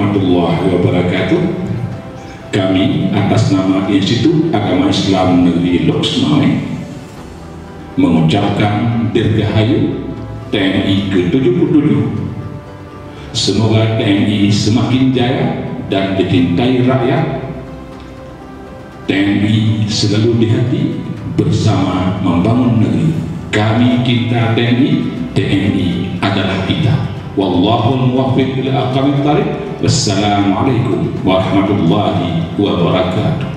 warahmatullahi wabarakatuh. Kami atas nama Institut Agama Islam Negeri Loksmawe mengucapkan dirgahayu TNI ke-77. Semoga TNI semakin jaya dan dicintai rakyat. TNI selalu di hati bersama membangun negeri. Kami cinta TNI, TNI adalah kita. Wallahul muwaffiq ila aqwamit thariq. Wassalamualaikum warahmatullahi wabarakatuh.